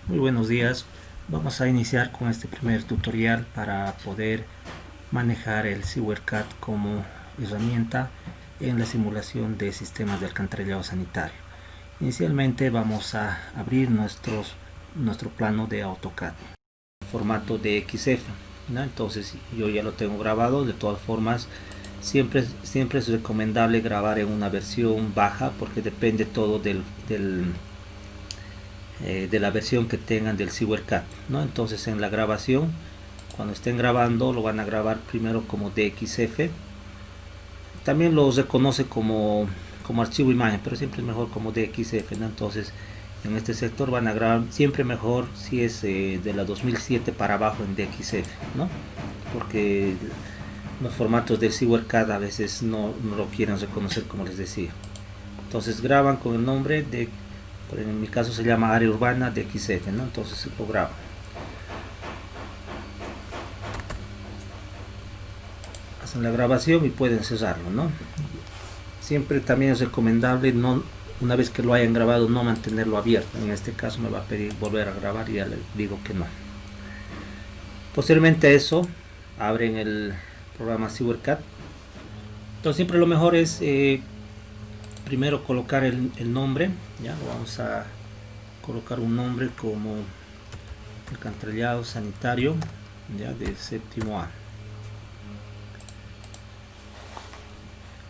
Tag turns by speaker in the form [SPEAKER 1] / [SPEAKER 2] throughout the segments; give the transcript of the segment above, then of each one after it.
[SPEAKER 1] Muy buenos días. Vamos a iniciar con este primer tutorial para poder manejar el SewerCAD como herramienta en la simulación de sistemas de alcantarillado sanitario. Inicialmente vamos a abrir nuestro plano de AutoCAD en formato de XF, ¿no? Entonces yo ya lo tengo grabado. De todas formas, siempre es recomendable grabar en una versión baja porque depende todo de la versión que tengan del SewerCAD, ¿no? Entonces en la grabación, cuando estén grabando, lo van a grabar primero como DXF. También lo reconoce como archivo imagen, pero siempre es mejor como DXF, ¿no? Entonces en este sector van a grabar siempre mejor si es de la 2007 para abajo en DXF, ¿no? Porque los formatos del SewerCAD a veces no lo quieren reconocer, como les decía. Entonces graban con el nombre de, en mi caso se llama área urbana de XF, ¿no? Entonces lo grabo. Hacen la grabación y pueden cerrarlo, ¿no? Siempre también es recomendable, no, una vez que lo hayan grabado, no mantenerlo abierto. En este caso me va a pedir volver a grabar y ya le digo que no. Posteriormente a eso, abren el programa SewerCAD. Entonces siempre lo mejor es primero colocar el nombre. Ya vamos a colocar un nombre como alcantarillado sanitario, ya, de séptimo A.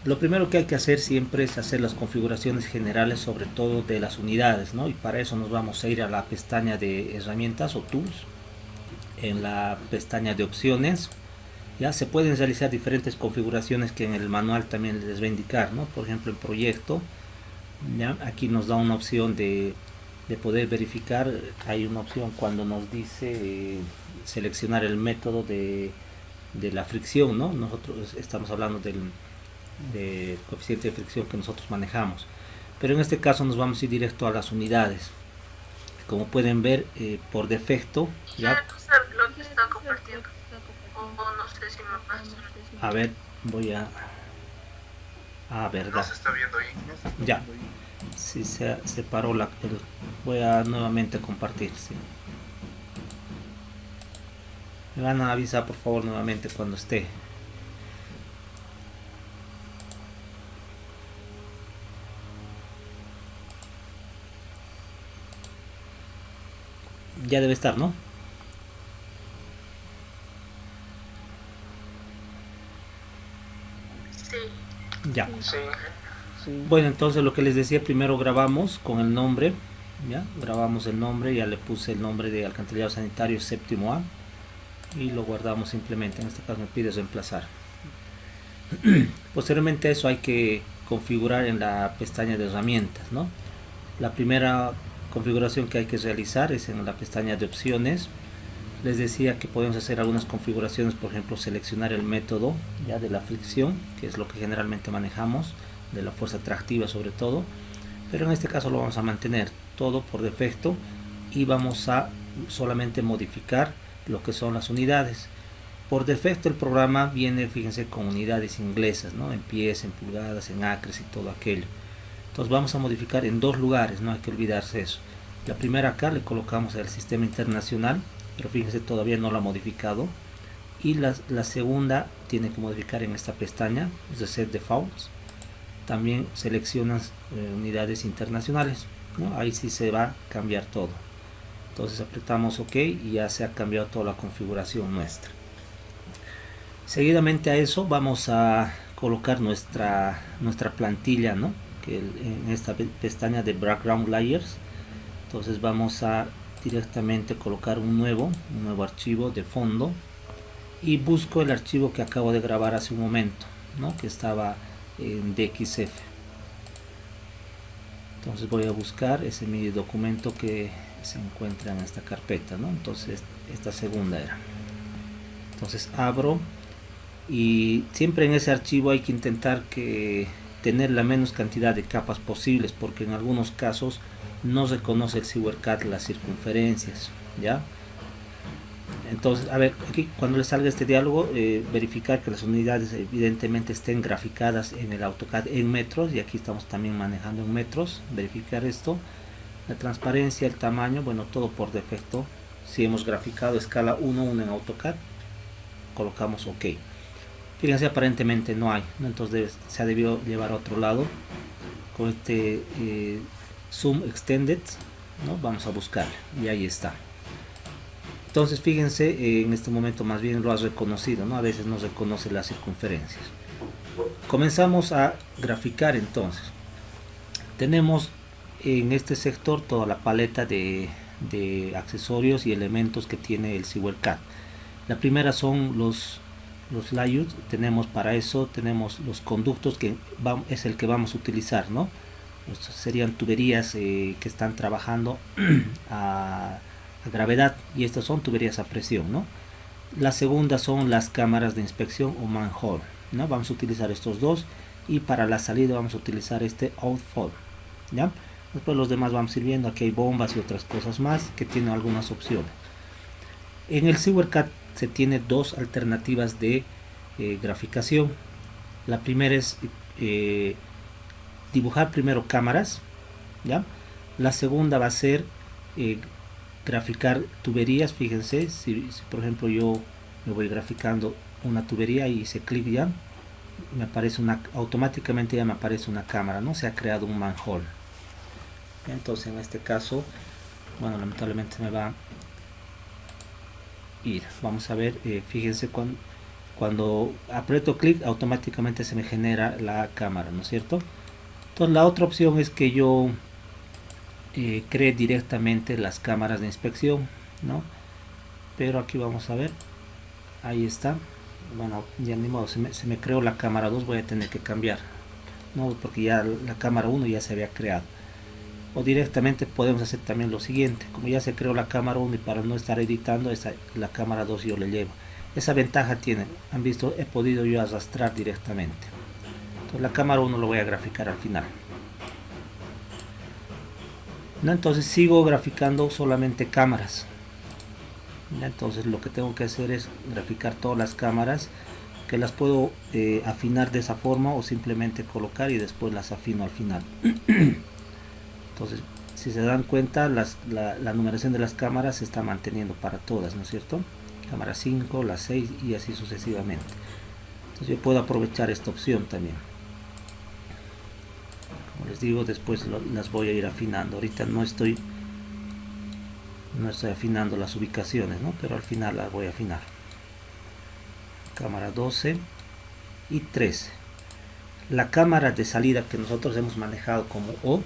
[SPEAKER 1] Lo primero que hay que hacer siempre es hacer las configuraciones generales, sobre todo de las unidades, ¿no? Y para eso nos vamos a ir a la pestaña de herramientas o tools. En la pestaña de opciones ya se pueden realizar diferentes configuraciones que en el manual también les va a indicar, ¿no? Por ejemplo, en proyecto, ¿ya? Aquí nos da una opción de poder verificar. Hay una opción cuando nos dice seleccionar el método de la fricción, ¿no? Nosotros estamos hablando de coeficiente de fricción que nosotros manejamos, pero en este caso nos vamos a ir directo a las unidades. Como pueden ver, por defecto
[SPEAKER 2] Ya
[SPEAKER 1] ya,
[SPEAKER 2] no sé lo que está compartiendo. O no sé si me pasa.
[SPEAKER 1] a ver, voy a
[SPEAKER 2] No
[SPEAKER 1] verdad,
[SPEAKER 2] se está viendo ahí.
[SPEAKER 1] ya, si se separó voy a nuevamente compartir, sí. Me van a avisar por favor nuevamente cuando esté. Ya debe estar, ¿no?
[SPEAKER 2] Sí.
[SPEAKER 1] Ya.
[SPEAKER 2] Sí.
[SPEAKER 1] Bueno, entonces lo que les decía, primero grabamos con el nombre, ya, grabamos el nombre, ya le puse el nombre de alcantarillado sanitario séptimo A y lo guardamos simplemente. En este caso me pide reemplazar. Posteriormente a eso hay que configurar en la pestaña de herramientas, ¿no? La primera configuración que hay que realizar es en la pestaña de opciones. Les decía que podemos hacer algunas configuraciones, por ejemplo seleccionar el método ya de la fricción, que es lo que generalmente manejamos, de la fuerza atractiva sobre todo, pero en este caso lo vamos a mantener todo por defecto y vamos a solamente modificar lo que son las unidades. Por defecto el programa viene, fíjense, con unidades inglesas, ¿no? En pies, en pulgadas, en acres y todo aquello. Entonces vamos a modificar en dos lugares, no hay que olvidarse eso. La primera acá le colocamos el sistema internacional, pero fíjense todavía no lo ha modificado. Y la segunda tiene que modificar en esta pestaña, Reset Defaults. También seleccionas unidades internacionales, ¿no? Ahí sí se va a cambiar todo. Entonces apretamos OK y ya se ha cambiado toda la configuración nuestra. Seguidamente a eso vamos a colocar nuestra plantilla, ¿no? Que en esta pestaña de Background Layers. Entonces vamos a directamente colocar un nuevo archivo de fondo y busco el archivo que acabo de grabar hace un momento, ¿no? Que estaba en DXF. Entonces voy a buscar ese mi documento que se encuentra en esta carpeta, ¿no? Entonces esta segunda era. Entonces abro y siempre en ese archivo hay que intentar tener la menos cantidad de capas posibles, porque en algunos casos no reconoce el SewerCAD las circunferencias, ¿ya? Entonces, a ver, aquí cuando le salga este diálogo, verificar que las unidades evidentemente estén graficadas en el AutoCAD en metros, y aquí estamos también manejando en metros, verificar esto. La transparencia, el tamaño, bueno, todo por defecto. Si hemos graficado escala 1:1 en AutoCAD, colocamos OK. Fíjense, aparentemente no hay, ¿no? Entonces se ha debido llevar a otro lado con este Zoom Extended, ¿no? Vamos a buscar y ahí está. Entonces fíjense, en este momento más bien lo has reconocido, ¿no? A veces no reconoce las circunferencias. Comenzamos a graficar entonces. Tenemos en este sector toda la paleta de accesorios y elementos que tiene el SewerCAD. La primera son los layouts. Tenemos para eso, tenemos los conductos que es el que vamos a utilizar, ¿no? Estos serían tuberías que están trabajando a gravedad, y estas son tuberías a presión, ¿no? La segunda son las cámaras de inspección o manhole, ¿no? Vamos a utilizar estos dos, y para la salida vamos a utilizar este outfall, ¿ya? Después los demás vamos a ir viendo. Aquí hay bombas y otras cosas más que tienen algunas opciones. En el SewerCAD se tiene dos alternativas de graficación. La primera es dibujar primero cámaras, ¿ya? La segunda va a ser graficar tuberías. Fíjense, si por ejemplo yo me voy graficando una tubería y hice clic, ya me aparece automáticamente ya me aparece una cámara, ¿no? Se ha creado un manhole. Entonces en este caso, bueno, lamentablemente me va a ir. Vamos a ver, fíjense, cuando aprieto clic automáticamente se me genera la cámara, ¿no es cierto? Entonces la otra opción es que yo cree directamente las cámaras de inspección, ¿no? Pero aquí vamos a ver, ahí está. Bueno, ya ni modo, se me creó la cámara 2, voy a tener que cambiar, ¿no? Porque ya la cámara 1 ya se había creado. O directamente podemos hacer también lo siguiente, como ya se creó la cámara 1 y para no estar editando la cámara 2 yo le llevo. Esa ventaja tiene, han visto, he podido yo arrastrar directamente. Entonces la cámara 1 lo voy a graficar al final, ¿no? Entonces sigo graficando solamente cámaras, ¿no? Entonces lo que tengo que hacer es graficar todas las cámaras, que las puedo afinar de esa forma o simplemente colocar y después las afino al final. Entonces, si se dan cuenta, la numeración de las cámaras se está manteniendo para todas, ¿no es cierto? Cámara 5, la 6 y así sucesivamente. Entonces yo puedo aprovechar esta opción también. Como les digo, después las voy a ir afinando. Ahorita no estoy afinando las ubicaciones, ¿no? Pero al final las voy a afinar. Cámara 12 y 13. La cámara de salida que nosotros hemos manejado como O,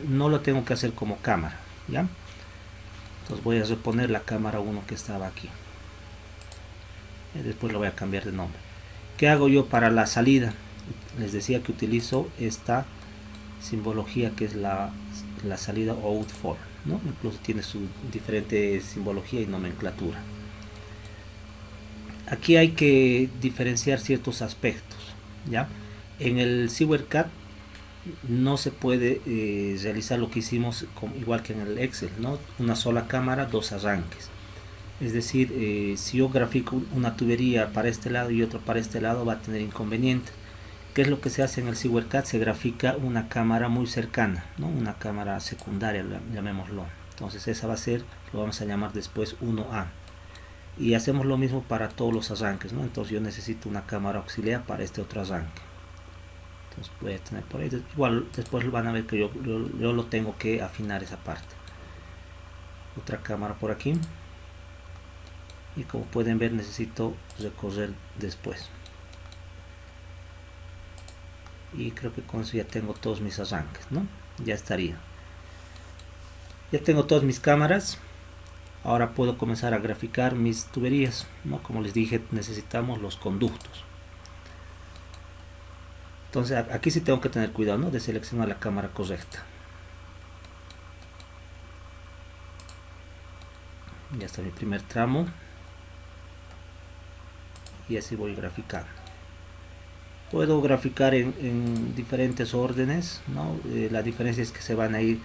[SPEAKER 1] no lo tengo que hacer como cámara, ¿ya? Entonces voy a reponer la cámara 1 que estaba aquí. Y después lo voy a cambiar de nombre. ¿Qué hago yo para la salida? Les decía que utilizo esta simbología que es la salida outfall, ¿no? Incluso tiene su diferente simbología y nomenclatura. Aquí hay que diferenciar ciertos aspectos, ¿ya? En el SewerCAD no se puede realizar lo que hicimos igual que en el Excel, ¿no? Una sola cámara, dos arranques. Es decir, si yo grafico una tubería para este lado y otro para este lado, va a tener inconvenientes. ¿Qué es lo que se hace en el SewerCAD? Se grafica una cámara muy cercana, ¿no? Una cámara secundaria, llamémoslo. Entonces esa va a ser, lo vamos a llamar después 1A. Y hacemos lo mismo para todos los arranques, ¿no? Entonces yo necesito una cámara auxiliar para este otro arranque. Entonces voy a tener por ahí, igual después van a ver que yo lo tengo que afinar esa parte. Otra cámara por aquí. Y como pueden ver, necesito recorrer después. Y creo que con eso ya tengo todos mis arranques, ¿no? Ya estaría. Ya tengo todas mis cámaras. Ahora puedo comenzar a graficar mis tuberías, ¿no? Como les dije, necesitamos los conductos. Entonces aquí sí tengo que tener cuidado, ¿no? De seleccionar la cámara correcta. Ya está mi primer tramo. Y así voy graficando. Puedo graficar en diferentes órdenes, ¿no? La diferencia es que se van a ir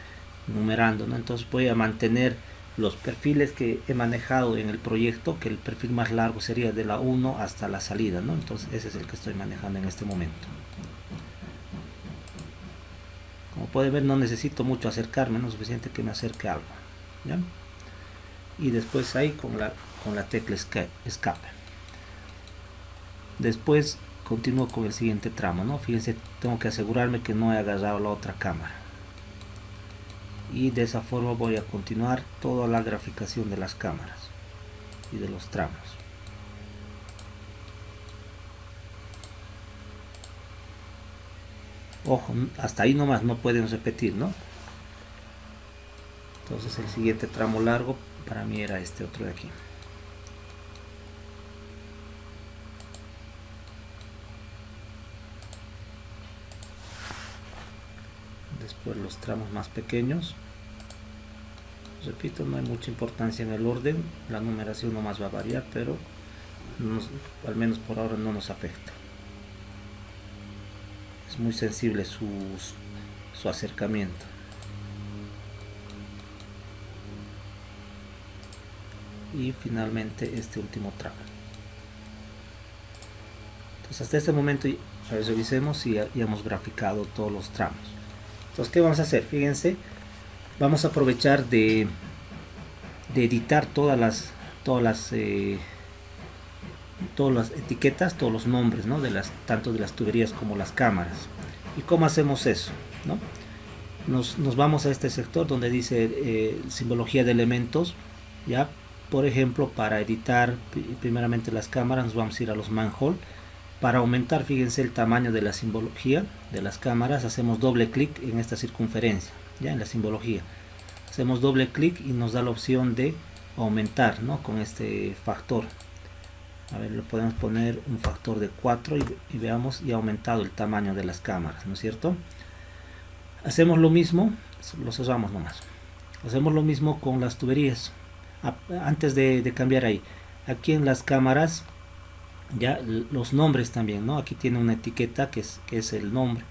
[SPEAKER 1] numerando, ¿no? Entonces voy a mantener los perfiles que he manejado en el proyecto, que el perfil más largo sería de la 1 hasta la salida, ¿no? Entonces ese es el que estoy manejando en este momento. Como puede ver, no necesito mucho acercarme, no es suficiente que me acerque algo, ¿ya? Y después ahí con la tecla escape. Después continúo con el siguiente tramo, ¿no? Fíjense, tengo que asegurarme que no he agarrado la otra cámara. Y de esa forma voy a continuar toda la graficación de las cámaras y de los tramos. Ojo, hasta ahí nomás, no pueden repetir, ¿no? Entonces el siguiente tramo largo para mí era este otro de aquí. Después los tramos más pequeños. Repito, no hay mucha importancia en el orden, la numeración nomás va a variar, pero al menos por ahora no nos afecta. Es muy sensible su acercamiento. Y finalmente este último tramo. Entonces hasta este momento revisemos si ya hemos graficado todos los tramos. Entonces, ¿qué vamos a hacer? Fíjense, vamos a aprovechar de editar todas las etiquetas, todos los nombres, ¿no? Tanto de las tuberías como las cámaras. ¿Y cómo hacemos eso? ¿No? Nos vamos a este sector donde dice simbología de elementos, ya. Por ejemplo, para editar primeramente las cámaras, nos vamos a ir a los manhole. Para aumentar, fíjense, el tamaño de la simbología de las cámaras, hacemos doble clic en esta circunferencia, ya en la simbología. Hacemos doble clic y nos da la opción de aumentar, ¿no? Con este factor. A ver, le podemos poner un factor de 4 y veamos, y ha aumentado el tamaño de las cámaras, ¿no es cierto? Hacemos lo mismo, lo cerramos nomás. Hacemos lo mismo con las tuberías. Antes de cambiar ahí, aquí en las cámaras, ya los nombres también, ¿no? Aquí tiene una etiqueta que es el nombre.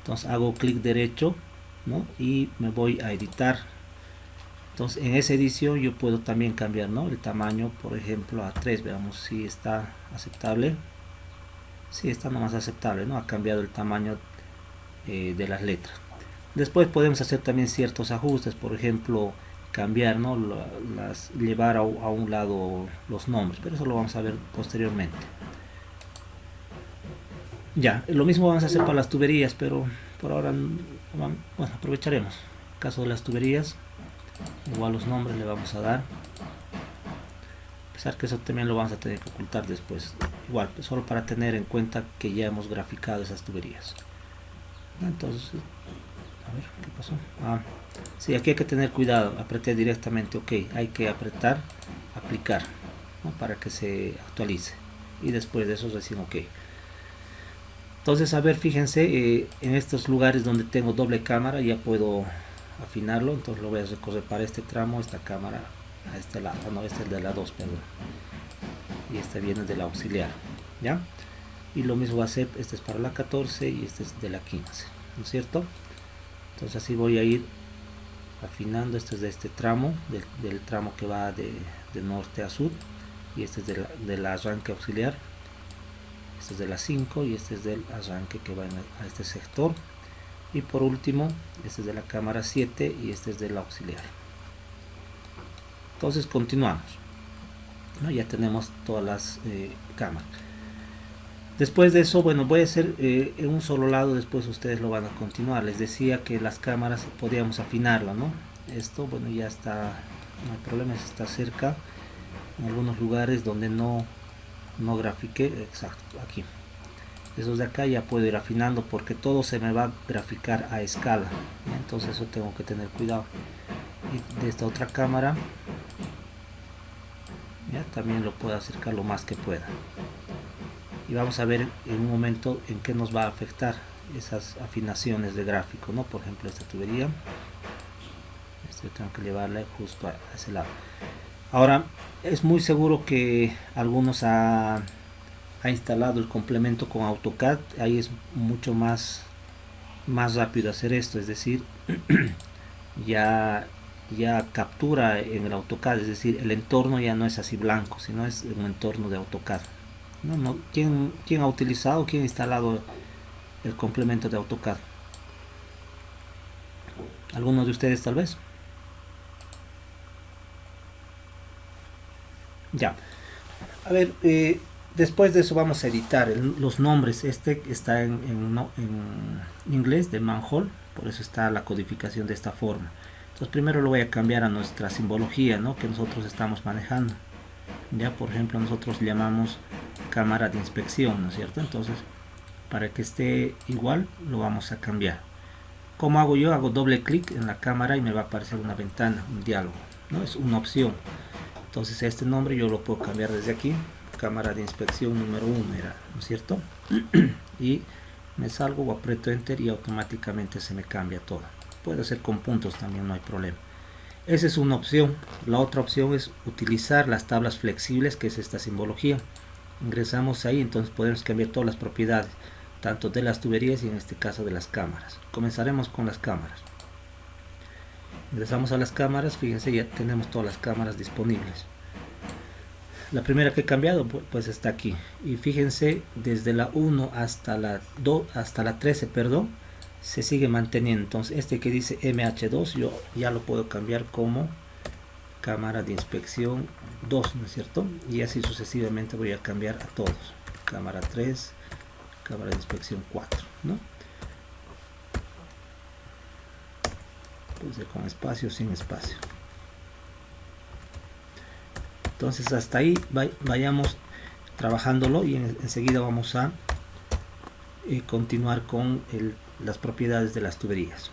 [SPEAKER 1] Entonces hago clic derecho, ¿no? Y me voy a editar. Entonces en esa edición yo puedo también cambiar, ¿no? El tamaño, por ejemplo, a 3. Veamos si está aceptable. Sí, está nomás aceptable, ¿no? Ha cambiado el tamaño de las letras. Después podemos hacer también ciertos ajustes, por ejemplo, cambiar, ¿no? Llevar a un lado los nombres, pero eso lo vamos a ver posteriormente. Ya, lo mismo vamos a hacer para las tuberías, pero por ahora, bueno, aprovecharemos. En el caso de las tuberías, igual los nombres le vamos a dar, a pesar que eso también lo vamos a tener que ocultar después, igual, solo para tener en cuenta que ya hemos graficado esas tuberías. Entonces, a ver, ¿qué pasó? Sí, aquí hay que tener cuidado, apreté directamente, ok, hay que apretar, aplicar, ¿no? Para que se actualice, y después de eso recién ok. Entonces, a ver, fíjense, en estos lugares donde tengo doble cámara ya puedo afinarlo. Entonces lo voy a recorrer para este tramo, esta cámara a este lado, no, este es de la 2, perdón, y este viene de la auxiliar, ¿ya? Y lo mismo va a ser, este es para la 14 y este es de la 15, ¿no es cierto? Entonces así voy a ir afinando. Este es de este tramo, del tramo que va de norte a sur, y este es del arranque auxiliar. Este es de la 5 y este es del arranque que va a este sector. Y por último, este es de la cámara 7 y este es del auxiliar. Entonces continuamos, ¿no? Ya tenemos todas las cámaras. Después de eso, bueno, voy a hacer en un solo lado, después ustedes lo van a continuar. Les decía que las cámaras podíamos afinarlo, ¿no? Esto, bueno, ya está, no hay problema, está cerca. En algunos lugares donde no grafiqué, exacto, aquí. Esos de acá ya puedo ir afinando porque todo se me va a graficar a escala, ¿ya? Entonces eso tengo que tener cuidado. Y de esta otra cámara, ya también lo puedo acercar lo más que pueda. Y vamos a ver en un momento en qué nos va a afectar esas afinaciones de gráfico, ¿no? Por ejemplo, esta tubería, tengo que llevarla justo a ese lado. Ahora, es muy seguro que algunos ha instalado el complemento con AutoCAD. Ahí es mucho más rápido hacer esto, es decir, ya captura en el AutoCAD, es decir, el entorno ya no es así blanco, sino es un entorno de AutoCAD. ¿Quién ha utilizado, quién ha instalado el complemento de AutoCAD? ¿Alguno de ustedes tal vez? Ya. A ver, después de eso vamos a editar los nombres. Este está en inglés de manhole, por eso está la codificación de esta forma. Entonces primero lo voy a cambiar a nuestra simbología, ¿no?, que nosotros estamos manejando. Ya, por ejemplo, nosotros llamamos cámara de inspección, ¿no es cierto? Entonces, para que esté igual, lo vamos a cambiar. ¿Cómo hago yo? Hago doble clic en la cámara y me va a aparecer una ventana, un diálogo, ¿no? Es una opción. Entonces este nombre yo lo puedo cambiar desde aquí, cámara de inspección número 1 era, ¿no es cierto? Y me salgo o aprieto enter y automáticamente se me cambia todo. Puede ser con puntos también, no hay problema. Esa es una opción. La otra opción es utilizar las tablas flexibles, que es esta simbología. Ingresamos ahí, entonces podemos cambiar todas las propiedades, tanto de las tuberías y en este caso de las cámaras. Comenzaremos con las cámaras. Ingresamos a las cámaras, fíjense, ya tenemos todas las cámaras disponibles. La primera que he cambiado pues está aquí, y fíjense, desde la 1 hasta la 2 hasta la 13, perdón, se sigue manteniendo. Entonces este que dice MH2 yo ya lo puedo cambiar como cámara de inspección 2, ¿no es cierto? Y así sucesivamente voy a cambiar a todos. Cámara 3, cámara de inspección 4, ¿no? Puse con espacio, sin espacio. Entonces hasta ahí vayamos trabajándolo y enseguida vamos a continuar con las propiedades de las tuberías.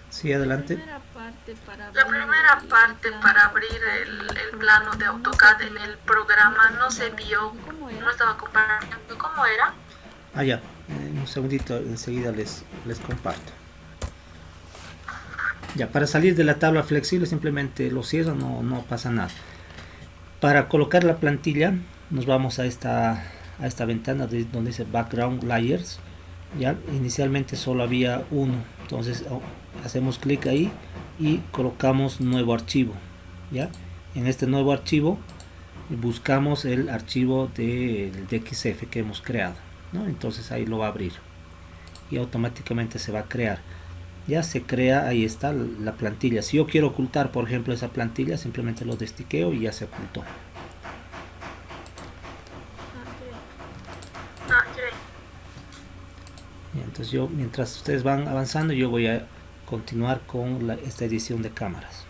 [SPEAKER 1] Sí, adelante.
[SPEAKER 2] La primera parte para abrir el plano de AutoCAD en el programa no se vio, no estaba compartiendo. ¿Cómo era?
[SPEAKER 1] Ah, ya, un segundito, enseguida les comparto. Ya, para salir de la tabla flexible simplemente lo cierro, no pasa nada. Para colocar la plantilla nos vamos a esta ventana donde dice Background Layers. Ya, inicialmente solo había uno, entonces hacemos clic ahí y colocamos nuevo archivo. Ya, en este nuevo archivo buscamos el archivo del DXF que hemos creado, ¿no? Entonces ahí lo va a abrir y automáticamente se va a crear. Ya se crea, ahí está la plantilla. Si yo quiero ocultar, por ejemplo, esa plantilla, simplemente lo destiqueo y ya se ocultó. Y entonces yo, mientras ustedes van avanzando, yo voy a continuar con esta edición de cámaras.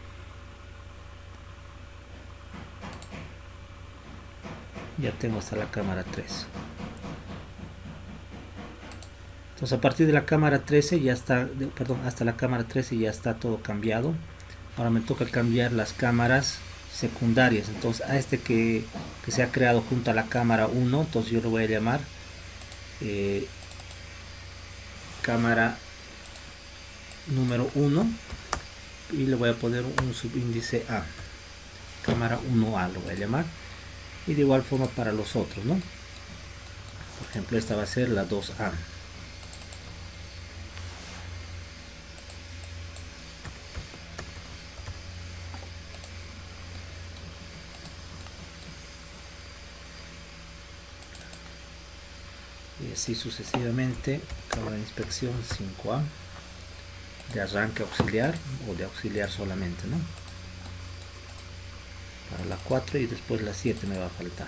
[SPEAKER 1] Ya tengo hasta la cámara 3. Entonces a partir de la cámara 13 ya está, perdón, hasta la cámara 13 ya está todo cambiado. Ahora me toca cambiar las cámaras secundarias. Entonces a este que se ha creado junto a la cámara 1, entonces yo lo voy a llamar cámara número 1 y le voy a poner un subíndice A, cámara 1A lo voy a llamar, y de igual forma para los otros, ¿no? Por ejemplo, esta va a ser la 2A. Y así sucesivamente. Cámara de inspección 5A, de arranque auxiliar o de auxiliar solamente, ¿no? Para la 4 y después la 7 me va a faltar.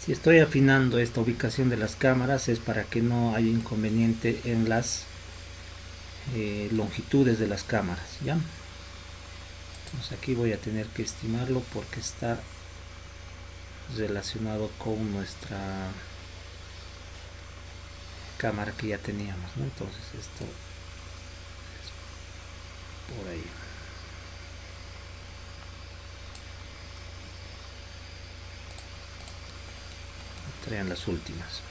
[SPEAKER 1] Si estoy afinando esta ubicación de las cámaras es para que no haya inconveniente en las longitudes de las cámaras, ¿ya? Entonces aquí voy a tener que estimarlo porque está relacionado con nuestra cámara que ya teníamos, ¿no? Entonces esto es por ahí. Traen las últimas.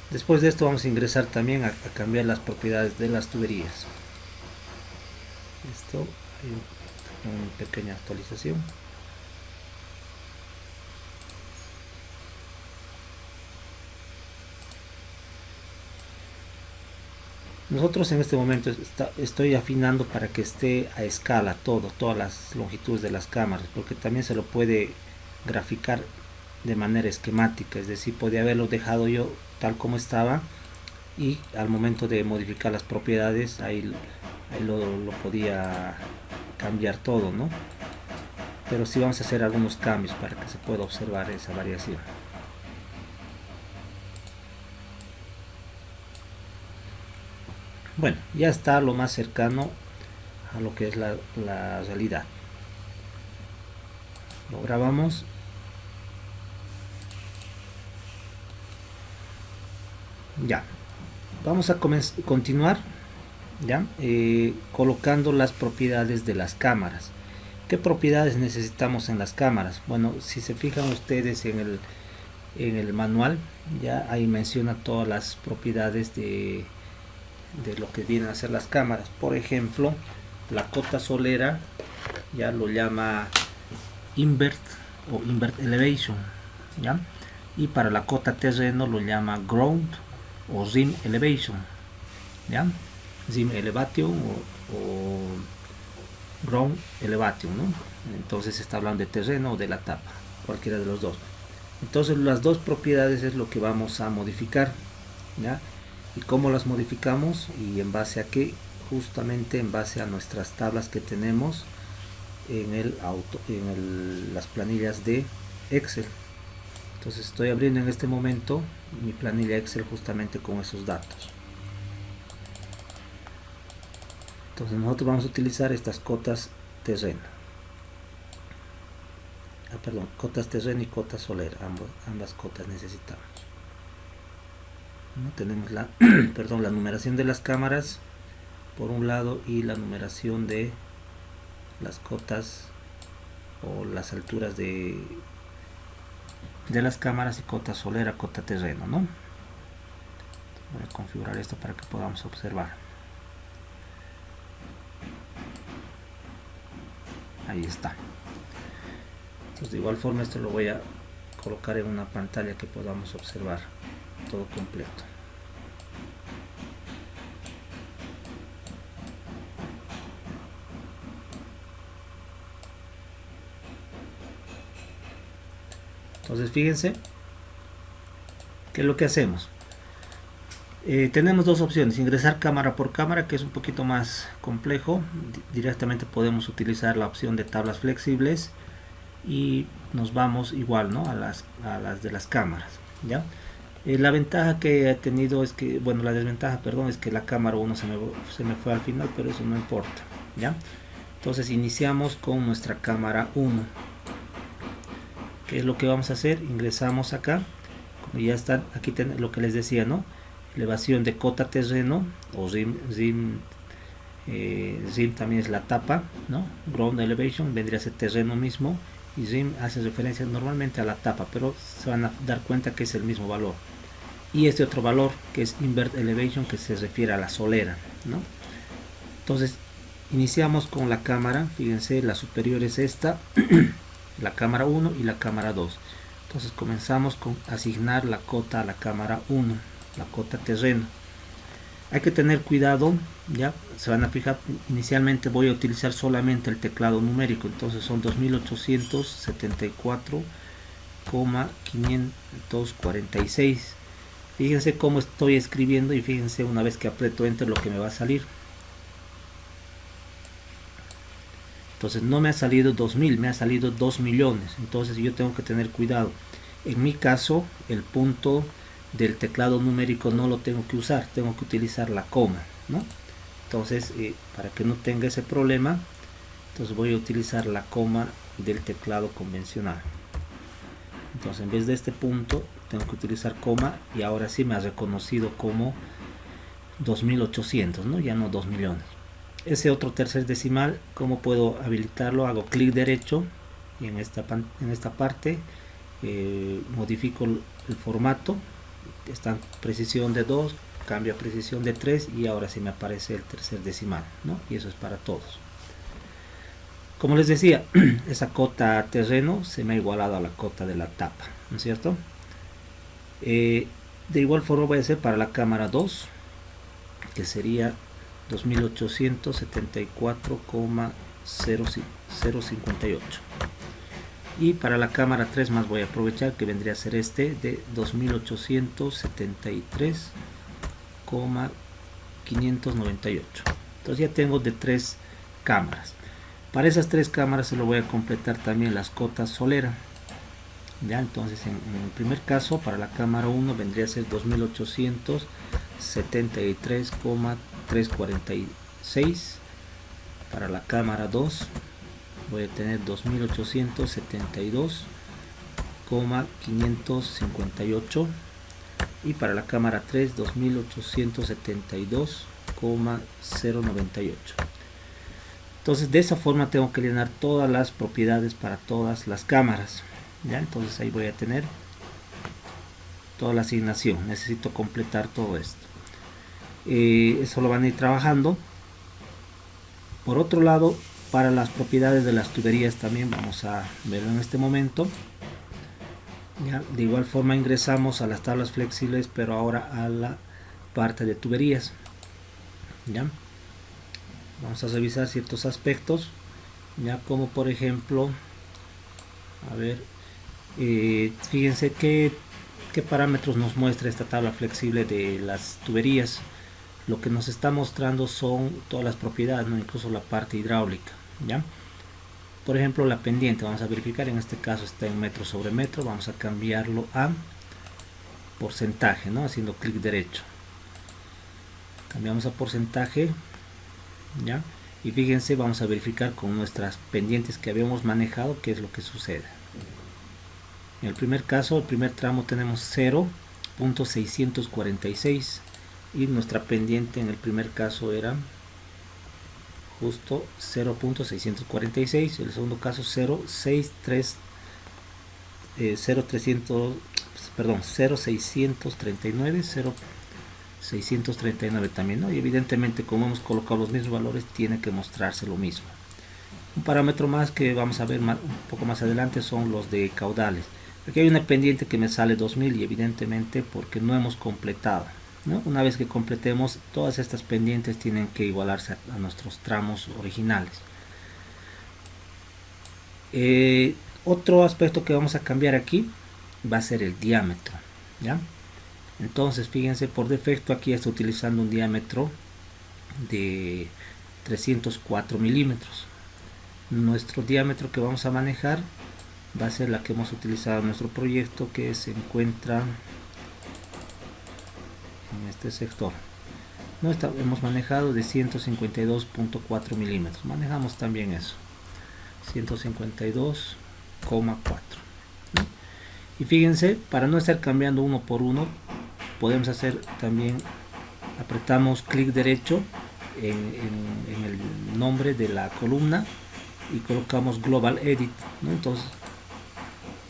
[SPEAKER 1] Después de esto vamos a ingresar también a cambiar las propiedades de las tuberías. Esto hay una pequeña actualización. Nosotros en este momento estoy afinando para que esté a escala todas las longitudes de las cámaras, porque también se lo puede graficar de manera esquemática, es decir, podía haberlo dejado yo tal como estaba y al momento de modificar las propiedades ahí lo podía cambiar todo, ¿no? Pero sí vamos a hacer algunos cambios para que se pueda observar esa variación. Bueno, ya está lo más cercano a lo que es la realidad. Lo grabamos. Ya. Vamos a continuar ya colocando las propiedades de las cámaras. ¿Qué propiedades necesitamos en las cámaras? Bueno, si se fijan ustedes en el manual, ya ahí menciona todas las propiedades de lo que vienen a ser las cámaras. Por ejemplo, la cota solera ya lo llama invert o invert elevation, ¿ya? Y para la cota terreno lo llama ground o rim elevation, ¿ya? Rim elevation o ground elevation, ¿no? Entonces se está hablando de terreno o de la tapa, cualquiera de los dos. Entonces las dos propiedades es lo que vamos a modificar, ¿ya? ¿Y cómo las modificamos? ¿Y en base a qué? Justamente en base a nuestras tablas que tenemos en las planillas de Excel. Entonces estoy abriendo en este momento mi planilla Excel justamente con esos datos. Entonces nosotros vamos a utilizar estas cotas terreno. Perdón, cotas terreno y cotas solera, ambas cotas necesitamos. ¿No? Tenemos la la numeración de las cámaras por un lado y la numeración de las cotas o las alturas de las cámaras y cota solera, cota terreno, ¿no? Voy a configurar esto para que podamos observar. Ahí está. Entonces de igual forma esto lo voy a colocar en una pantalla que podamos observar todo completo. Entonces fíjense qué es lo que hacemos. Tenemos dos opciones: ingresar cámara por cámara, que es un poquito más complejo. Directamente podemos utilizar la opción de tablas flexibles y nos vamos igual, ¿no? a las de las cámaras, ¿ya? La ventaja que he tenido es que, bueno, la desventaja, perdón, es que la cámara 1 se me fue al final, pero eso no importa, ¿ya? Entonces iniciamos con nuestra cámara 1. ¿Qué es lo que vamos a hacer? Ingresamos acá, como ya están, aquí lo que les decía, ¿no? Elevación de cota terreno, o rim también es la tapa, ¿no? Ground elevation vendría a ser terreno mismo, y rim hace referencia normalmente a la tapa, pero se van a dar cuenta que es el mismo valor. Y este otro valor que es invert elevation, que se refiere a la solera, ¿no? Entonces iniciamos con la cámara, fíjense, la superior es esta, la cámara 1 y la cámara 2. Entonces comenzamos con asignar la cota a la cámara 1, la cota terreno. Hay que tener cuidado, ya se van a fijar, inicialmente voy a utilizar solamente el teclado numérico, entonces son 2874,546. Fíjense cómo estoy escribiendo y fíjense una vez que aprieto enter lo que me va a salir. Entonces no me ha salido 2000, me ha salido 2 millones. Entonces yo tengo que tener cuidado. En mi caso, el punto del teclado numérico no lo tengo que usar, tengo que utilizar la coma, ¿no? Entonces para que no tenga ese problema, Entonces voy a utilizar la coma del teclado convencional. Entonces en vez de este punto tengo que utilizar coma, y ahora sí me ha reconocido como 2800, ¿no? Ya no 2 millones. Ese otro tercer decimal, ¿cómo puedo habilitarlo? Hago clic derecho y en esta parte modifico el formato. Está en precisión de 2, cambio a precisión de 3 y ahora sí me aparece el tercer decimal, ¿no? Y eso es para todos. Como les decía, esa cota terreno se me ha igualado a la cota de la tapa, ¿no es cierto? De igual forma voy a hacer para la cámara 2, que sería 2874,058, y para la cámara 3 más voy a aprovechar, que vendría a ser este de 2873,598. entonces ya tengo de 3 cámaras. Para esas 3 cámaras se lo voy a completar también las cotas solera. Ya, entonces en el primer caso para la cámara 1 vendría a ser 2873,346. Para la cámara 2 voy a tener 2872,558, y para la cámara 3 2872,098. entonces de esa forma tengo que llenar todas las propiedades para todas las cámaras. ¿Ya? Entonces ahí voy a tener toda la asignación. Necesito completar todo esto. Eso lo van a ir trabajando. Por otro lado, para las propiedades de las tuberías también vamos a verlo en este momento. ¿Ya? De igual forma ingresamos a las tablas flexibles, pero ahora a la parte de tuberías. ¿Ya? Vamos a revisar ciertos aspectos, ya, como por ejemplo, a ver, fíjense qué parámetros nos muestra esta tabla flexible de las tuberías. Lo que nos está mostrando son todas las propiedades, ¿no? Incluso la parte hidráulica. ¿Ya? Por ejemplo, la pendiente, vamos a verificar, en este caso está en metro sobre metro, vamos a cambiarlo a porcentaje, ¿no? Haciendo clic derecho. Cambiamos a porcentaje. ¿Ya? Y fíjense, vamos a verificar con nuestras pendientes que habíamos manejado qué es lo que sucede. En el primer caso, el primer tramo tenemos 0.646 y nuestra pendiente en el primer caso era justo 0.646. el segundo caso 0.639 también, ¿no? Y evidentemente, como hemos colocado los mismos valores, tiene que mostrarse lo mismo. Un parámetro más que vamos a ver un poco más adelante son los de caudales. Aquí hay una pendiente que me sale 2000 y evidentemente porque no hemos completado, ¿no? Una vez que completemos, todas estas pendientes tienen que igualarse a nuestros tramos originales. Otro aspecto que vamos a cambiar aquí va a ser el diámetro. ¿Ya? Entonces fíjense, por defecto aquí está utilizando un diámetro de 304 milímetros. Nuestro diámetro que vamos a manejar va a ser la que hemos utilizado en nuestro proyecto, que se encuentra en este sector. Hemos manejado de 152.4 milímetros. Manejamos también eso, 152,4. ¿no? Y fíjense, para no estar cambiando uno por uno, podemos hacer también, apretamos clic derecho en el nombre de la columna y colocamos Global Edit, ¿no? Entonces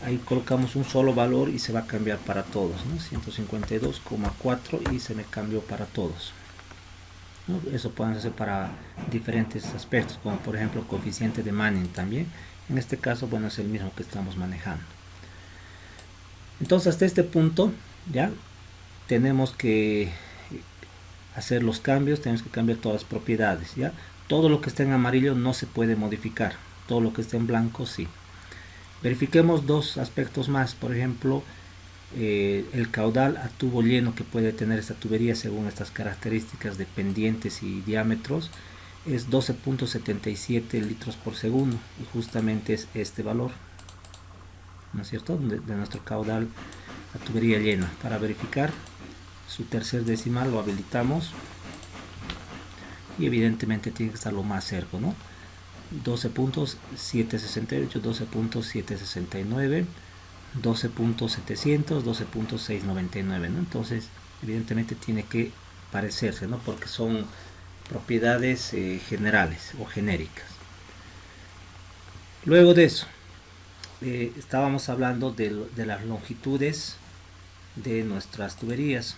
[SPEAKER 1] ahí colocamos un solo valor y se va a cambiar para todos, ¿no? 152,4 y se me cambió para todos, ¿no? Eso pueden hacer para diferentes aspectos, como por ejemplo coeficiente de Manning también. En este caso, bueno, es el mismo que estamos manejando. Entonces hasta este punto ya tenemos que hacer los cambios, tenemos que cambiar todas las propiedades. ¿Ya? Todo lo que está en amarillo no se puede modificar, todo lo que está en blanco sí. Verifiquemos dos aspectos más, por ejemplo, el caudal a tubo lleno que puede tener esta tubería según estas características de pendientes y diámetros es 12.77 litros por segundo, y justamente es este valor, ¿no es cierto?, de nuestro caudal a tubería llena. Para verificar su tercer decimal lo habilitamos y evidentemente tiene que estar lo más cerca, ¿no? 12.768, 12.769, 12.700, 12.699, ¿no? Entonces evidentemente tiene que parecerse, ¿no? Porque son propiedades generales o genéricas. Luego de eso, estábamos hablando de las longitudes de nuestras tuberías.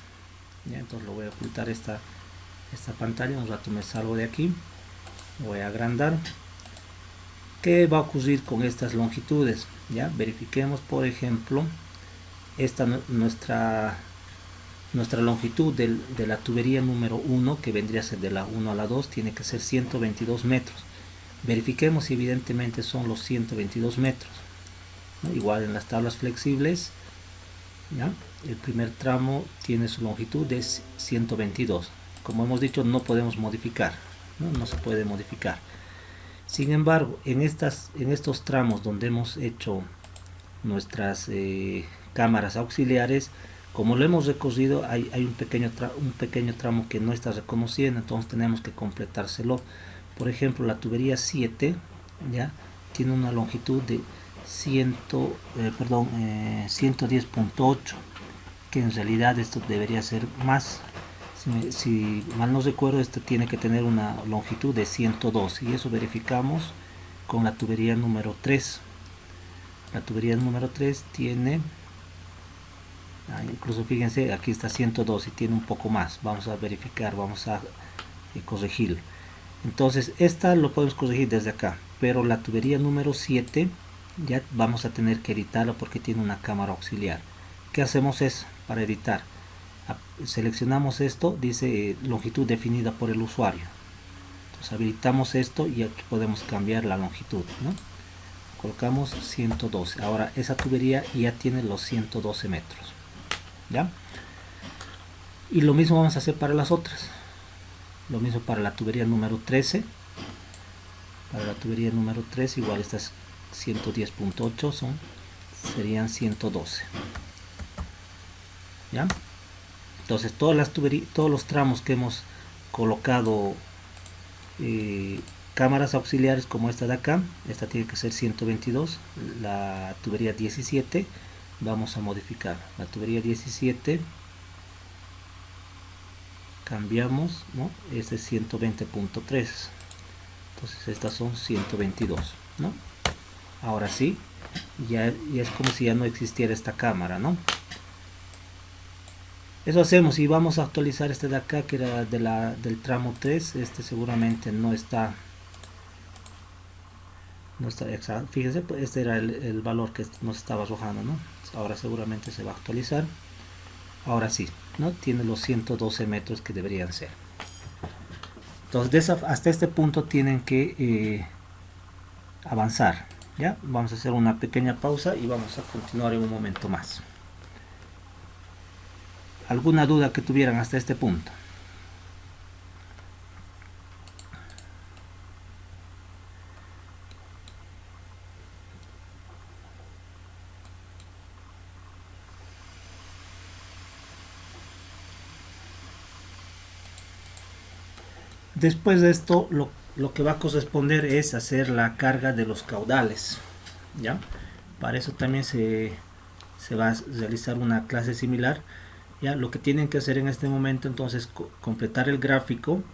[SPEAKER 1] ¿Ya? Entonces lo voy a ocultar esta pantalla, un rato me salgo de aquí, voy a agrandar. ¿Qué va a ocurrir con estas longitudes? ¿Ya? Verifiquemos, por ejemplo, nuestra longitud de la tubería número 1, que vendría a ser de la 1 a la 2, tiene que ser 122 metros. Verifiquemos si evidentemente son los 122 metros, ¿no? Igual en las tablas flexibles, ¿ya? El primer tramo tiene su longitud de 122. Como hemos dicho, no podemos modificar, no se puede modificar. Sin embargo, en estos tramos donde hemos hecho nuestras cámaras auxiliares, como lo hemos recorrido, hay un pequeño tramo que no está reconociendo, entonces tenemos que completárselo. Por ejemplo, la tubería 7, ¿ya? Tiene una longitud de 110.8, que en realidad esto debería ser más. Si mal no recuerdo, esto tiene que tener una longitud de 112, y eso verificamos con la tubería número 3. La tubería número 3 tiene, incluso fíjense, aquí está 112 y tiene un poco más. Vamos a verificar, vamos a corregirlo. Entonces esta lo podemos corregir desde acá, pero la tubería número 7 ya vamos a tener que editarlo porque tiene una cámara auxiliar. ¿Qué hacemos eso para editar? Seleccionamos esto, dice longitud definida por el usuario. Entonces habilitamos esto y aquí podemos cambiar la longitud, ¿no? Colocamos 112. Ahora esa tubería ya tiene los 112 metros, ¿ya? Y lo mismo vamos a hacer para las otras. Lo mismo para la tubería número 13. Para la tubería número 13 igual estas 110.8 serían 112, ¿ya? Entonces todos los tramos que hemos colocado cámaras auxiliares, como esta de acá, esta tiene que ser 122. La tubería 17 vamos a modificar. La tubería 17 cambiamos, ¿no? Este es 120.3, entonces estas son 122, ¿no? Ahora sí, ya es como si ya no existiera esta cámara, ¿no? Eso hacemos, y vamos a actualizar este de acá, que era del tramo 3. Este seguramente no está exacto. Fíjense, pues este era el valor que nos estaba arrojando, ¿no? Ahora seguramente se va a actualizar. Ahora sí, ¿no? Tiene los 112 metros que deberían ser. Entonces hasta este punto tienen que avanzar, ¿ya? Vamos a hacer una pequeña pausa y vamos a continuar en un momento más. ¿Alguna duda que tuvieran hasta este punto? Después de esto, lo que va a corresponder es hacer la carga de los caudales, ¿ya? Para eso también se va a realizar una clase similar. Ya lo que tienen que hacer en este momento, entonces, completar el gráfico,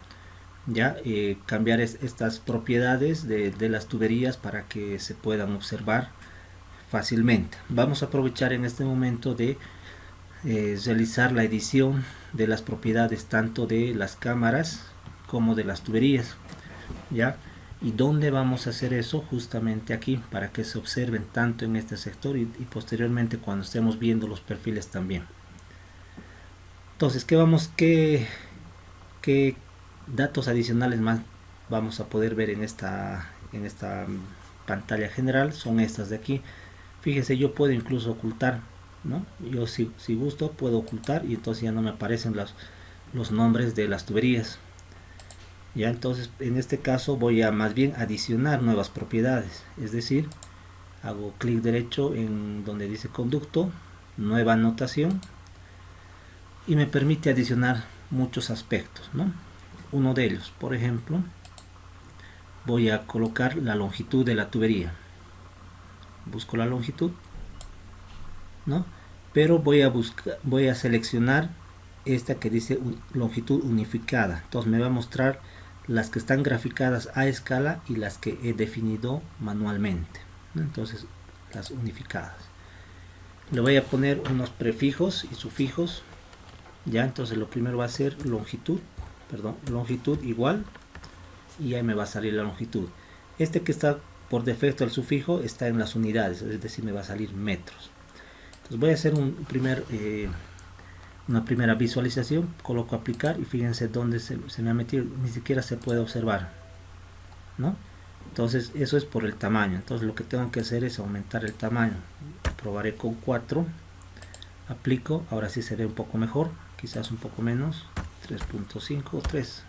[SPEAKER 1] ya cambiar estas propiedades de las tuberías para que se puedan observar fácilmente. Vamos a aprovechar en este momento de realizar la edición de las propiedades tanto de las cámaras como de las tuberías, ya. ¿Y dónde vamos a hacer eso? Justamente aquí, para que se observen tanto en este sector y posteriormente cuando estemos viendo los perfiles también. Entonces, ¿qué datos adicionales más vamos a poder ver en esta pantalla general? Son estas de aquí. Fíjense, yo puedo incluso ocultar, ¿no? Yo si gusto puedo ocultar, y entonces ya no me aparecen los nombres de las tuberías. Ya, entonces en este caso voy a más bien adicionar nuevas propiedades, es decir, hago clic derecho en donde dice conducto, nueva anotación, y me permite adicionar muchos aspectos, ¿no? Uno de ellos, por ejemplo, voy a colocar la longitud de la tubería. Busco la longitud, ¿no? Pero voy a seleccionar esta que dice longitud unificada. Entonces me va a mostrar las que están graficadas a escala y las que he definido manualmente, ¿no? Entonces las unificadas. Le voy a poner unos prefijos y sufijos. Ya, entonces lo primero va a ser longitud igual, y ahí me va a salir la longitud. Este que está por defecto, el sufijo, está en las unidades, es decir, me va a salir metros. Entonces voy a hacer una primera visualización, coloco aplicar y fíjense dónde se me ha metido, ni siquiera se puede observar, ¿no? Entonces eso es por el tamaño. Entonces lo que tengo que hacer es aumentar el tamaño. Probaré con 4, aplico, ahora sí se ve un poco mejor, quizás un poco menos, 3.5 o 3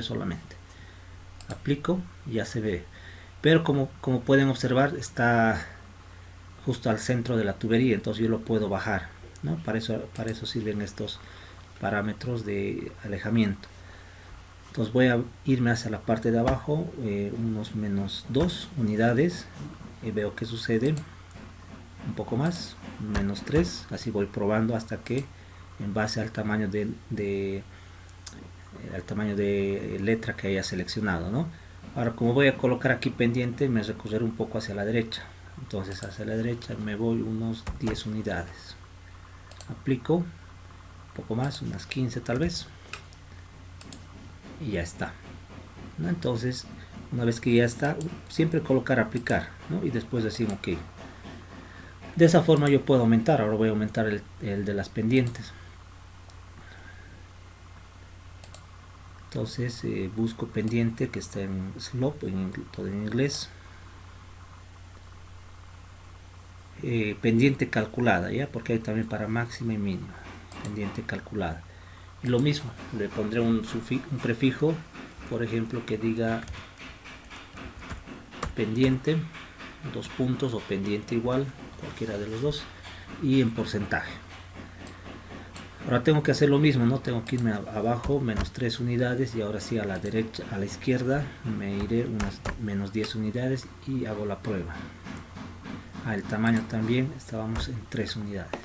[SPEAKER 1] solamente. Aplico y ya se ve, pero como pueden observar está justo al centro de la tubería, entonces yo lo puedo bajar, ¿no? Para eso sirven estos parámetros de alejamiento. Entonces voy a irme hacia la parte de abajo, unos menos 2 unidades, y veo que sucede un poco más, menos 3, así voy probando hasta que en base al tamaño de letra que haya seleccionado, ¿no? Ahora, como voy a colocar aquí pendiente, me recorreré un poco hacia la derecha. Entonces hacia la derecha me voy unos 10 unidades. Aplico un poco más, unas 15 tal vez. Y ya está, ¿no? Entonces, una vez que ya está, siempre colocar aplicar, ¿no? Y después decir ok. De esa forma yo puedo aumentar. Ahora voy a aumentar el de las pendientes. Entonces busco pendiente que está en slope, todo en inglés. Pendiente calculada, ya, porque hay también para máxima y mínima. Pendiente calculada. Y lo mismo, le pondré un prefijo, por ejemplo, que diga pendiente, 2 puntos o pendiente igual, cualquiera de los dos, y en porcentaje. Ahora tengo que hacer lo mismo, ¿no? Tengo que irme abajo, menos 3 unidades, y ahora sí a la derecha, a la izquierda, me iré unas menos 10 unidades y hago la prueba. El tamaño también, estábamos en 3 unidades.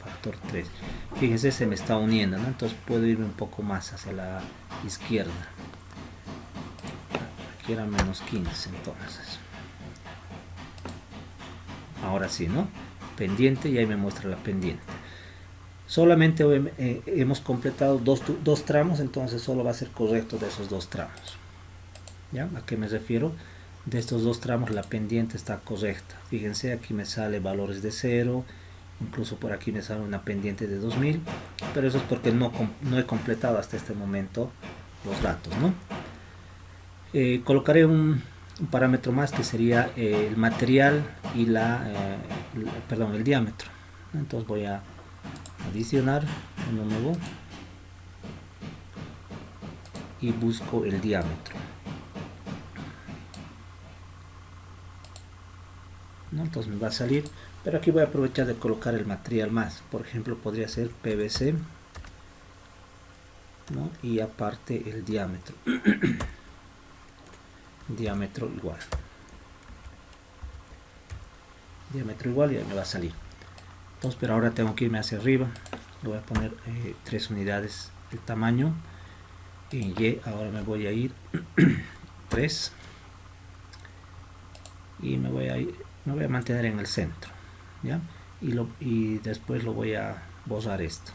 [SPEAKER 1] Factor 3. Fíjense, se me está uniendo, ¿no? Entonces puedo irme un poco más hacia la izquierda. Aquí era menos 15, entonces. Ahora sí, ¿no? Pendiente, y ahí me muestra la pendiente. Solamente hemos completado dos tramos, entonces solo va a ser correcto de esos 2 tramos. ¿Ya? ¿A qué me refiero? De estos 2 tramos la pendiente está correcta. Fíjense, aquí me sale valores de 0, incluso por aquí me sale una pendiente de 2000, pero eso es porque no he completado hasta este momento los datos, ¿no? Colocaré un parámetro más que sería el material y el diámetro. Entonces voy a adicionar uno nuevo y busco el diámetro, ¿no? Entonces me va a salir, pero aquí voy a aprovechar de colocar el material más. Por ejemplo, podría ser PVC, ¿no? Y aparte el diámetro. Diámetro igual, y ahí me va a salir. Entonces, pero ahora tengo que irme hacia arriba. Le voy a poner 3 unidades el tamaño, y ahora me voy a ir 3, y me voy a mantener en el centro, ¿ya? Y después lo voy a borrar esto.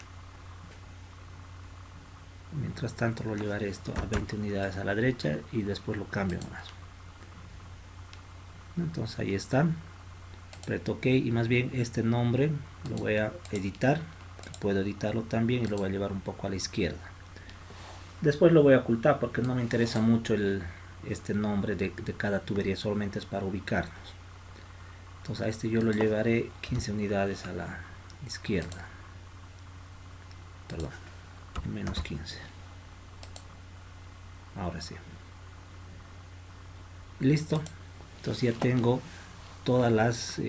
[SPEAKER 1] Mientras tanto lo llevaré esto a 20 unidades a la derecha y después lo cambio más. Entonces ahí está. Preto OK, y más bien este nombre lo voy a editar. Puedo editarlo también y lo voy a llevar un poco a la izquierda. Después lo voy a ocultar porque no me interesa mucho este nombre de cada tubería, solamente es para ubicarnos. Entonces a este yo lo llevaré 15 unidades a la izquierda. Perdón, menos 15. Ahora sí. Listo. Entonces ya tengo todas las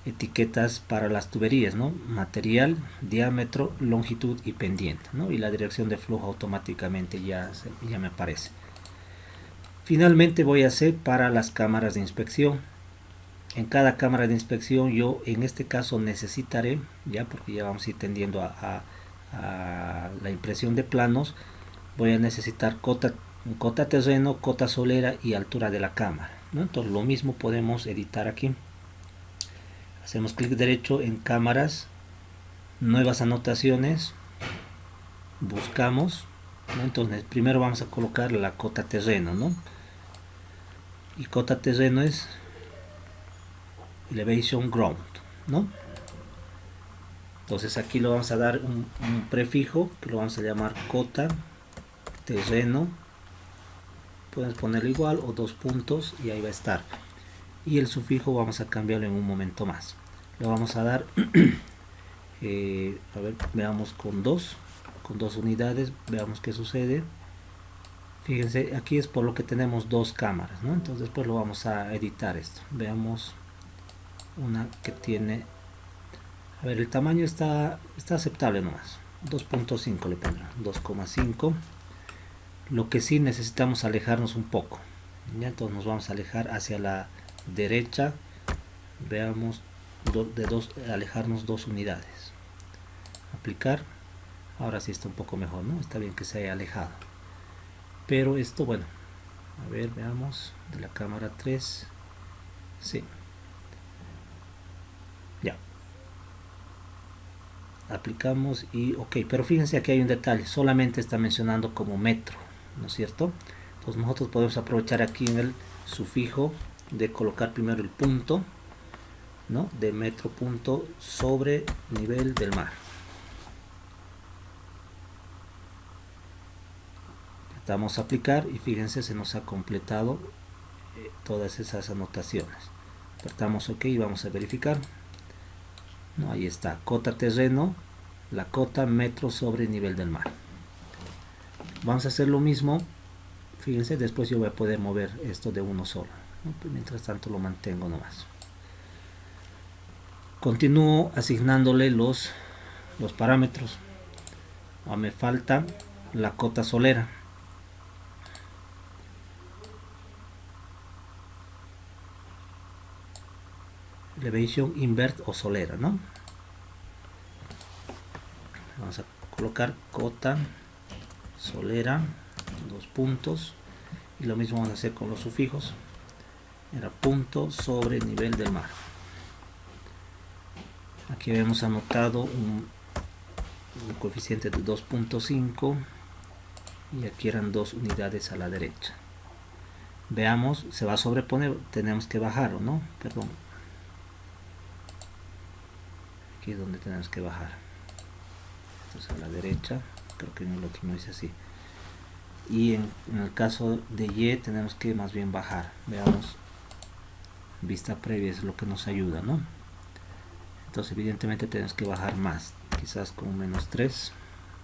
[SPEAKER 1] etiquetas para las tuberías, ¿no? Material, diámetro, longitud y pendiente, ¿no? Y la dirección de flujo automáticamente ya me aparece. Finalmente voy a hacer para las cámaras de inspección. En cada cámara de inspección yo en este caso necesitaré, ya porque ya vamos a ir tendiendo a la impresión de planos, voy a necesitar cota terreno, cota solera y altura de la cámara, ¿no? Entonces lo mismo podemos editar aquí. Hacemos clic derecho en cámaras, nuevas anotaciones, buscamos, ¿no? Entonces primero vamos a colocar la cota terreno, ¿no? Y cota terreno es elevation ground, ¿no? Entonces aquí lo vamos a dar un prefijo que lo vamos a llamar cota terreno, puedes ponerlo igual o 2 puntos y ahí va a estar, y el sufijo vamos a cambiarlo en un momento más. Le vamos a dar a ver, veamos con dos unidades, veamos qué sucede. Fíjense, aquí es por lo que tenemos dos cámaras, ¿no? Entonces después lo vamos a editar esto. Veamos una que tiene, a ver, el tamaño está aceptable nomás, 2.5 le pondrán, 2,5. Lo que sí necesitamos alejarnos un poco, ¿ya? Entonces nos vamos a alejar hacia la derecha, veamos, alejarnos 2 unidades, aplicar. Ahora sí está un poco mejor, ¿no? Está bien que se haya alejado, pero esto, bueno, a ver, veamos de la cámara 3, sí, ya aplicamos y ok, pero fíjense aquí hay un detalle, solamente está mencionando como metro, ¿no es cierto? Entonces nosotros podemos aprovechar aquí en el sufijo de colocar primero el punto, ¿no? De metro punto sobre nivel del mar. Damos a aplicar y fíjense, se nos ha completado todas esas anotaciones. Apretamos ok y vamos a verificar. No, ahí está, cota terreno, la cota metro sobre nivel del mar. Vamos a hacer lo mismo, fíjense, después yo voy a poder mover esto de uno solo, ¿no? Pues mientras tanto lo mantengo nomás. Continúo asignándole los parámetros. Ahora me falta la cota solera. Elevation invert o solera, ¿no? Vamos a colocar cota solera, 2 puntos, y lo mismo vamos a hacer con los sufijos. Era punto sobre nivel del mar. Aquí habíamos anotado un coeficiente de 2.5 y aquí eran 2 unidades a la derecha. Veamos, se va a sobreponer, tenemos que bajar, ¿o no? Perdón, aquí es donde tenemos que bajar. Entonces a la derecha, creo que en el otro no dice así, y en el caso de Y tenemos que más bien bajar. Veamos, vista previa es lo que nos ayuda, ¿no? Entonces evidentemente tenemos que bajar más, quizás con menos 3,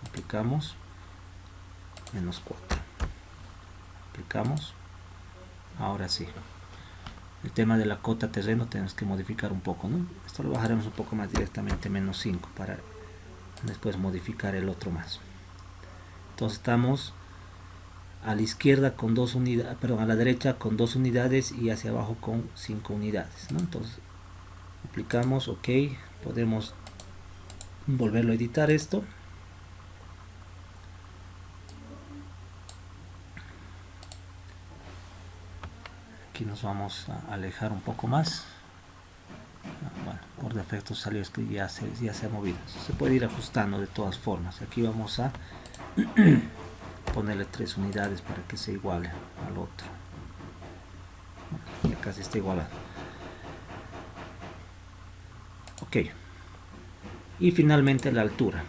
[SPEAKER 1] aplicamos, menos 4, aplicamos. Ahora sí, el tema de la cota terreno tenemos que modificar un poco, ¿no? Esto lo bajaremos un poco más directamente, menos 5, para después modificar el otro más. Entonces estamos a la izquierda con 2 unidades, perdón, a la derecha con 2 unidades y hacia abajo con 5 unidades, ¿no? Entonces aplicamos ok, podemos volverlo a editar esto. Aquí nos vamos a alejar un poco más. Bueno, por defecto salió esto y ya se ha movido. Se puede ir ajustando de todas formas. Aquí vamos a ponerle 3 unidades para que se iguale al otro. Ya casi está igualado. Ok. Y finalmente la altura.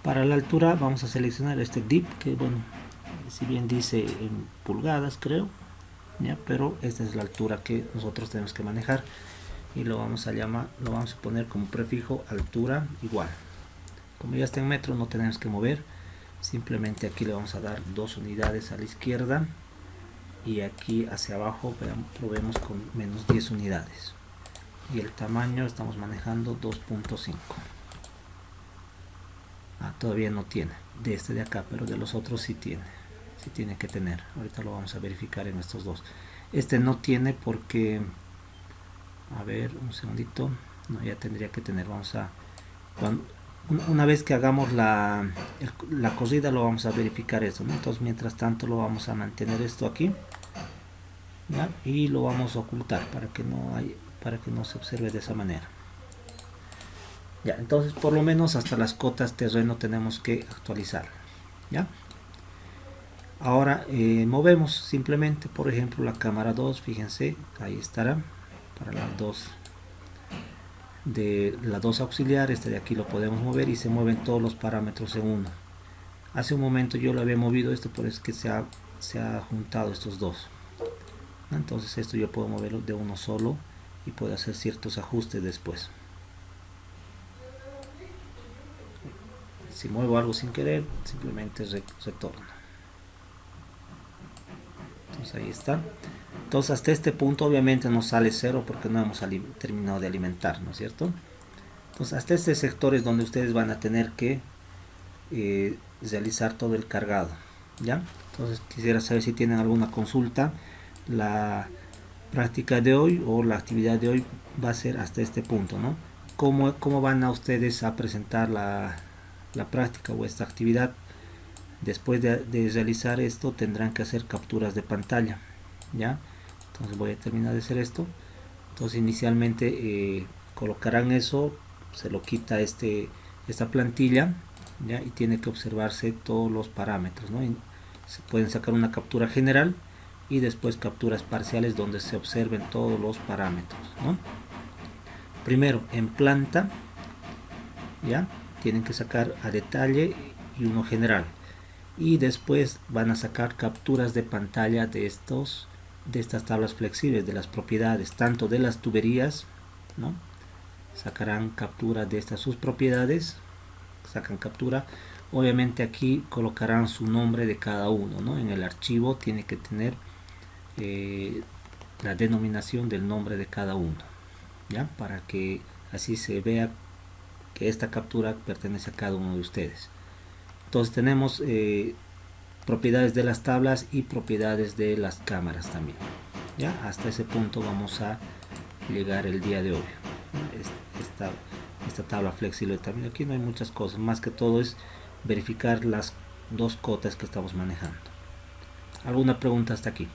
[SPEAKER 1] Para la altura vamos a seleccionar este dip, que bueno, si bien dice en pulgadas creo, ¿ya? Pero esta es la altura que nosotros tenemos que manejar y lo vamos a poner como prefijo altura igual. Como ya está en metros no tenemos que mover, simplemente aquí le vamos a dar 2 unidades a la izquierda y aquí hacia abajo probemos con menos 10 unidades. y el tamaño estamos manejando 2.5. Todavía no tiene de este de acá, pero de los otros sí tiene que tener. Ahorita lo vamos a verificar en estos dos. Este no tiene porque, a ver, un segundito, no, ya tendría que tener. Vamos a, una vez que hagamos la corrida, lo vamos a verificar eso, ¿no? Entonces mientras tanto lo vamos a mantener esto aquí, ¿ya? Y lo vamos a ocultar para que no se observe de esa manera. Ya, entonces por lo menos hasta las cotas terreno tenemos que actualizar, ¿ya? Ahora movemos simplemente, por ejemplo, la cámara 2, fíjense, ahí estará, para las dos, de la 2 auxiliar, este de aquí lo podemos mover y se mueven todos los parámetros en uno. Hace un momento yo lo había movido esto, por eso es que se ha juntado estos dos, ¿no? Entonces esto yo puedo moverlo de uno solo y puedo hacer ciertos ajustes después. Si muevo algo sin querer, simplemente retorno. Entonces ahí está. Entonces hasta este punto obviamente nos sale 0 porque no hemos terminado de alimentar, ¿no es cierto? Entonces hasta este sector es donde ustedes van a tener que realizar todo el cargado, ¿ya? Entonces quisiera saber si tienen alguna consulta. La práctica de hoy o la actividad de hoy va a ser hasta este punto, ¿no? ¿Cómo van a ustedes a presentar la práctica o esta actividad? Después de realizar esto tendrán que hacer capturas de pantalla, ¿ya? Entonces voy a terminar de hacer esto. Entonces inicialmente colocarán eso, se lo quita esta plantilla, ¿ya? Y tiene que observarse todos los parámetros, ¿no? Y se pueden sacar una captura general y después capturas parciales donde se observen todos los parámetros, ¿no? Primero en planta, ¿ya? Tienen que sacar a detalle y uno general, y después van a sacar capturas de pantalla de estas tablas flexibles, de las propiedades, tanto de las tuberías, ¿no? Sacarán captura de estas sus propiedades, sacan captura. Obviamente aquí colocarán su nombre de cada uno, ¿no? En el archivo tiene que tener la denominación del nombre de cada uno, ¿ya? Para que así se vea que esta captura pertenece a cada uno de ustedes. Entonces tenemos propiedades de las tablas y propiedades de las cámaras también, ¿ya? Hasta ese punto vamos a llegar el día de hoy, ¿no? Esta tabla flexible también. Aquí no hay muchas cosas, más que todo es verificar las dos cotas que estamos manejando. ¿Alguna pregunta hasta aquí?